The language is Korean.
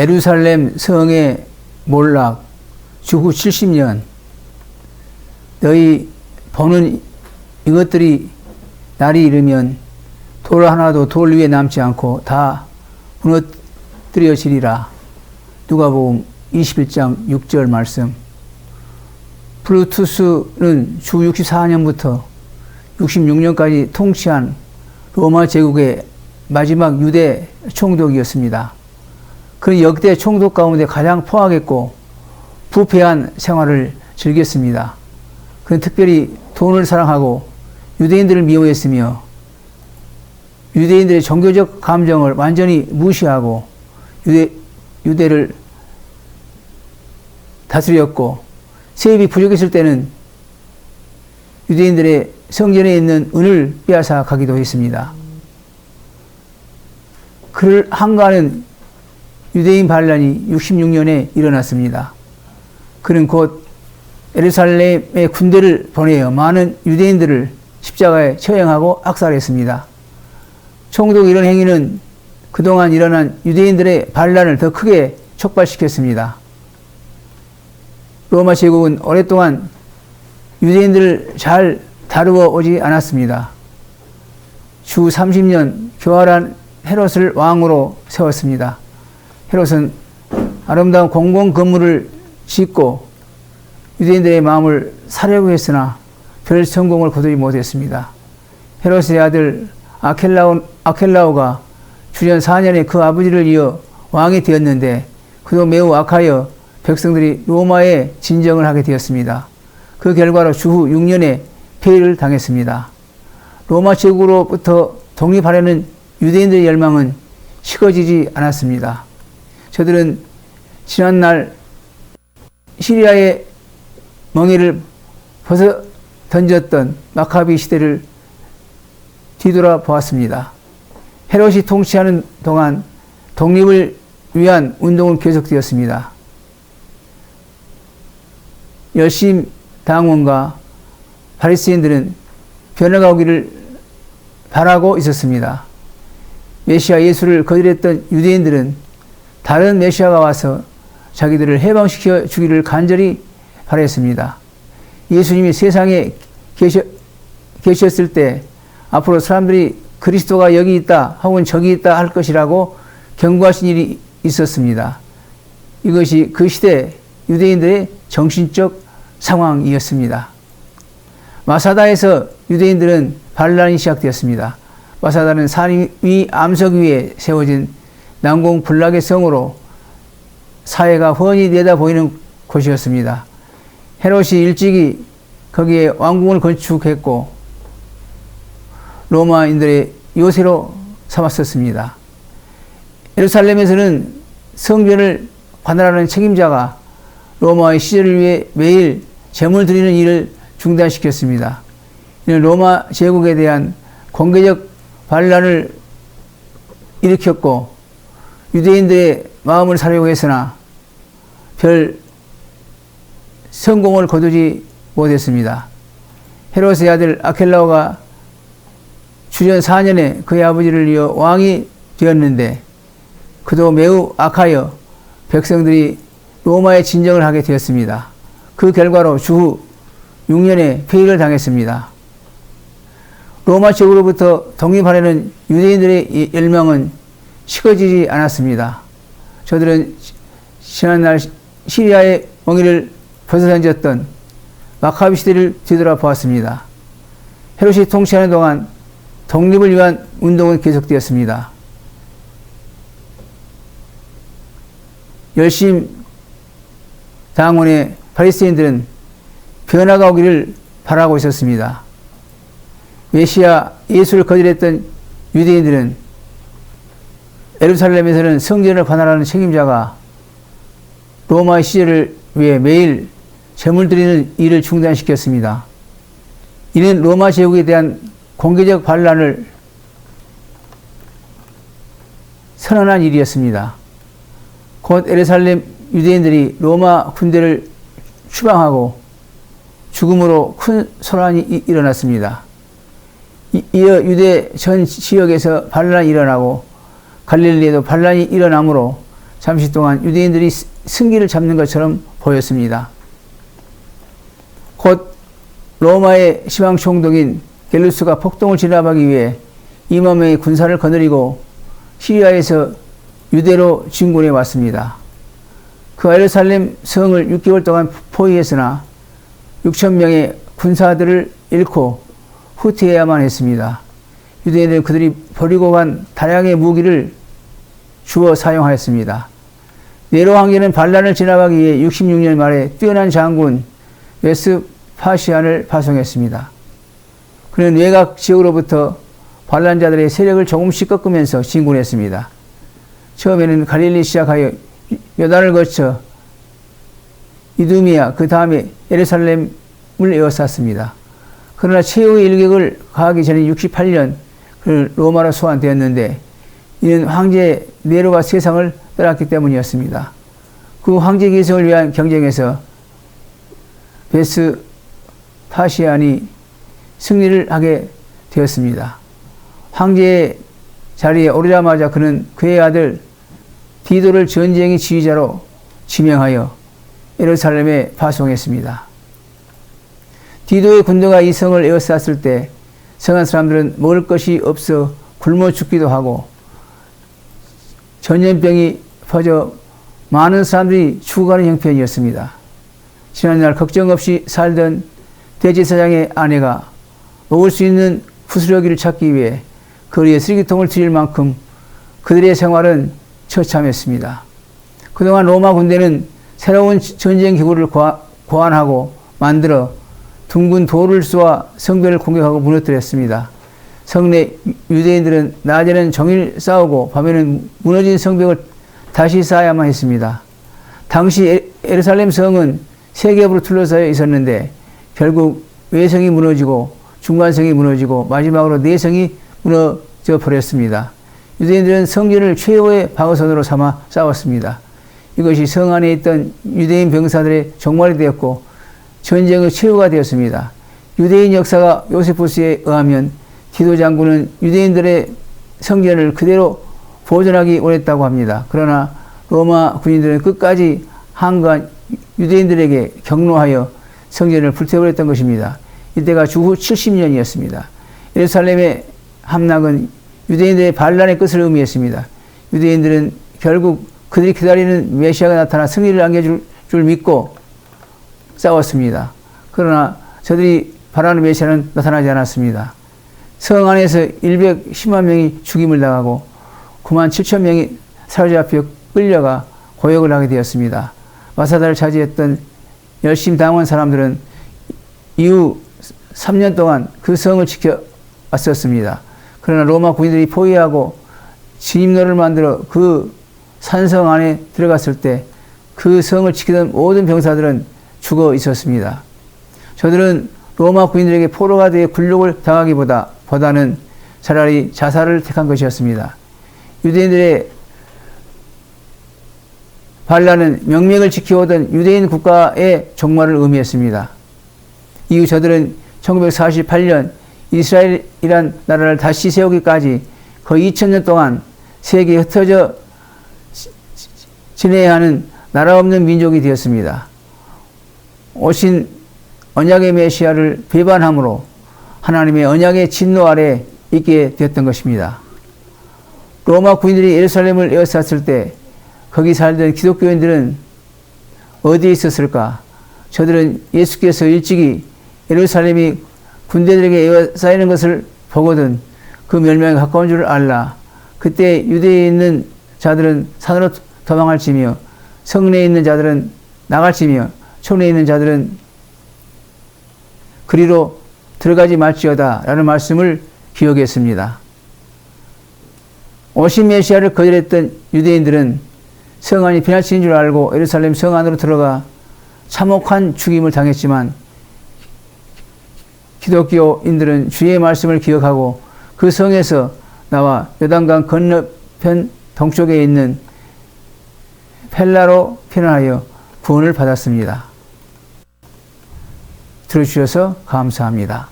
예루살렘 성의 몰락 주후 70년 너희 보는 이것들이 날이 이르면 돌 하나도 돌 위에 남지 않고 다 무너뜨려지리라. 누가복음 21장 6절 말씀. 브루투스는 주 64년부터 66년까지 통치한 로마 제국의 마지막 유대 총독이었습니다. 그는 역대 총독 가운데 가장 포악했고 부패한 생활을 즐겼습니다. 그는 특별히 돈을 사랑하고 유대인들을 미워했으며 유대인들의 종교적 감정을 완전히 무시하고 유대를 다스렸고, 세입이 부족했을 때는 유대인들의 성전에 있는 은을 빼앗아 가기도 했습니다. 그를 항거하는 유대인 반란이 66년에 일어났습니다. 그는 곧 예루살렘의 군대를 보내어 많은 유대인들을 십자가에 처형하고 악살했습니다. 총독의 이런 행위는 그동안 일어난 유대인들의 반란을 더 크게 촉발시켰습니다. 로마 제국은 오랫동안 유대인들을 잘 다루어 오지 않았습니다. 주 30년 교활한 헤롯을 왕으로 세웠습니다. 헤롯은 아름다운 공공 건물을 짓고 유대인들의 마음을 사려고 했으나 별 성공을 거두지 못했습니다. 헤롯의 아들 아켈라오가 주전 4년에 그 아버지를 이어 왕이 되었는데 그도 매우 악하여 백성들이 로마에 진정을 하게 되었습니다. 그 결과로 주후 6년에 폐위를 당했습니다. 로마 제국으로부터 독립하려는 유대인들의 열망은 식어지지 않았습니다. 저들은 지난날 시리아의 멍에를 벗어 던졌던 마카비 시대를 뒤돌아 보았습니다. 헤롯이 통치하는 동안 독립을 위한 운동은 계속되었습니다. 열심 당원과 바리새인들은 변화가 오기를 바라고 있었습니다. 메시아 예수를 거절했던 유대인들은 다른 메시아가 와서 자기들을 해방시켜 주기를 간절히 바랬습니다. 예수님이 세상에 계셨을 때 앞으로 사람들이 그리스도가 여기 있다 혹은 저기 있다 할 것이라고 경고하신 일이 있었습니다. 이것이 그 시대 유대인들의 정신적 상황이었습니다. 마사다에서 유대인들은 반란이 시작되었습니다. 마사다는 산 위 암석 위에 세워진 난공불락의 성으로 사회가 훤히 내다보이는 곳이었습니다. 헤롯이 일찍이 거기에 왕궁을 건축했고 로마인들의 요새로 삼았었습니다. 예루살렘에서는 성전을 관할하는 책임자가 로마의 시절을 위해 매일 제물 드리는 일을 중단시켰습니다. 이는 로마 제국에 대한 공개적 반란을 일으켰고 유대인들의 마음을 사려고 했으나 별 성공을 거두지 못했습니다. 헤롯의 아들 아켈라오가 주전 4년에 그의 아버지를 이어 왕이 되었는데 그도 매우 악하여 백성들이 로마에 진정을 하게 되었습니다. 그 결과로 주후 6년에 폐위를 당했습니다. 로마 제국으로부터 독립하려는 유대인들의 열망은 식어지지 않았습니다. 저들은 지난날 시리아의 멍에를 벗어던졌던 마카비 시대를 뒤돌아 보았습니다. 헤롯이 통치하는 동안 독립을 위한 운동은 계속되었습니다. 열심 당원의 바리새인들은 변화가 오기를 바라고 있었습니다. 메시아 예수를 거절했던 유대인들은 예루살렘에서는 성전을 관할하는 책임자가 로마의 시절을 위해 매일 제물 드리는 일을 중단시켰습니다. 이는 로마 제국에 대한 공개적 반란을 선언한 일이었습니다. 곧 예루살렘 유대인들이 로마 군대를 추방하고 죽음으로 큰 소란이 일어났습니다. 이어 유대 전 지역에서 반란이 일어나고 갈릴리에도 반란이 일어나므로 잠시 동안 유대인들이 승기를 잡는 것처럼 보였습니다. 곧 로마의 시방 총독인 갤루스가 폭동을 진압하기 위해 2만 명의 군사를 거느리고 시리아에서 유대로 진군해 왔습니다. 그 예루살렘 성을 6개월 동안 포위했으나 6천 명의 군사들을 잃고 후퇴해야만 했습니다. 유대인들은 그들이 버리고 간 다량의 무기를 주워 사용하였습니다. 네로 황제는 반란을 진압하기 위해 66년 말에 뛰어난 장군 베스파시안을 파송했습니다. 그는 외곽 지역으로부터 반란자들의 세력을 조금씩 꺾으면서 진군했습니다. 처음에는 갈릴리 시작하여 요단을 거쳐 이두미아, 그 다음에 예루살렘을 에워쌌습니다. 그러나 최후의 일격을 가하기 전인 68년 그는 로마로 소환되었는데 이는 황제 네로가 세상을 떠났기 때문이었습니다. 그 황제 계승을 위한 경쟁에서 베스파시안이 승리를 하게 되었습니다. 황제의 자리에 오르자마자 그는 그의 아들 디도를 전쟁의 지휘자로 지명하여 예루살렘에 파송했습니다. 디도의 군대가 이 성을 에워쌌을 때 성한 사람들은 먹을 것이 없어 굶어 죽기도 하고 전염병이 퍼져 많은 사람들이 죽어가는 형편이었습니다. 지난날 걱정 없이 살던 대제사장의 아내가 먹을 수 있는 부스러기를 찾기 위해 거리에 쓰레기통을 들일 만큼 그들의 생활은 처참했습니다. 그동안 로마 군대는 새로운 전쟁 기구를 고안하고 만들어 둥근 돌을 쏘아 성벽을 공격하고 무너뜨렸습니다. 성내 유대인들은 낮에는 종일 싸우고 밤에는 무너진 성벽을 다시 쌓아야만 했습니다. 당시 예루살렘 성은 세 겹으로 둘러싸여 있었는데 결국 외성이 무너지고 중간성이 무너지고 마지막으로 내성이 무너져 버렸습니다. 유대인들은 성전을 최후의 방어선으로 삼아 싸웠습니다. 이것이 성 안에 있던 유대인 병사들의 종말이 되었고 전쟁의 최후가 되었습니다. 유대인 역사가 요세푸스에 의하면 디도 장군은 유대인들의 성전을 그대로 보존하기 원했다고 합니다. 그러나 로마 군인들은 끝까지 항거한 유대인들에게 경로하여 성전을 불태워버렸던 것입니다. 이때가 주후 70년이었습니다. 예루살렘의 함락은 유대인들의 반란의 끝을 의미했습니다. 유대인들은 결국 그들이 기다리는 메시아가 나타나 승리를 안겨줄 줄 믿고 싸웠습니다. 그러나 저들이 바라는 메시아는 나타나지 않았습니다. 성 안에서 110만 명이 죽임을 당하고 9만 7천 명이 사로잡혀 끌려가 고역을 하게 되었습니다. 마사다를 차지했던 열심 당한 사람들은 이후 3년 동안 그 성을 지켜왔었습니다. 그러나 로마 군인들이 포위하고 진입로를 만들어 그 산성 안에 들어갔을 때 그 성을 지키던 모든 병사들은 죽어 있었습니다. 저들은 로마 군인들에게 포로가 되어 굴욕을 당하기보다는 차라리 자살을 택한 것이었습니다. 유대인들의 반란은 명맥을 지켜오던 유대인 국가의 종말을 의미했습니다. 이후 저들은 1948년 이스라엘이란 나라를 다시 세우기까지 거의 2000년 동안 세계에 흩어져 지내야 하는 나라 없는 민족이 되었습니다. 오신 언약의 메시아를 배반함으로 하나님의 언약의 진노 아래 있게 되었던 것입니다. 로마 군인들이 예루살렘을 에워쌌을 때 거기 살던 기독교인들은 어디에 있었을까? 저들은 예수께서 일찍이 예루살렘이 군대들에게 에워싸이는 것을 보거든 그 멸망에 가까운 줄을 알라. 그때 유대에 있는 자들은 산으로 도망할지며 성내에 있는 자들은 나갈지며 촌에 있는 자들은 그리로 들어가지 말지어다 라는 말씀을 기억했습니다. 오신 메시아를 거절했던 유대인들은 성 안이 피난처인 줄 알고 예루살렘 성 안으로 들어가 참혹한 죽임을 당했지만 기독교인들은 주의 말씀을 기억하고 그 성에서 나와 요단강 건너편 동쪽에 있는 펠라로 피난하여 구원을 받았습니다. 들어주셔서 감사합니다.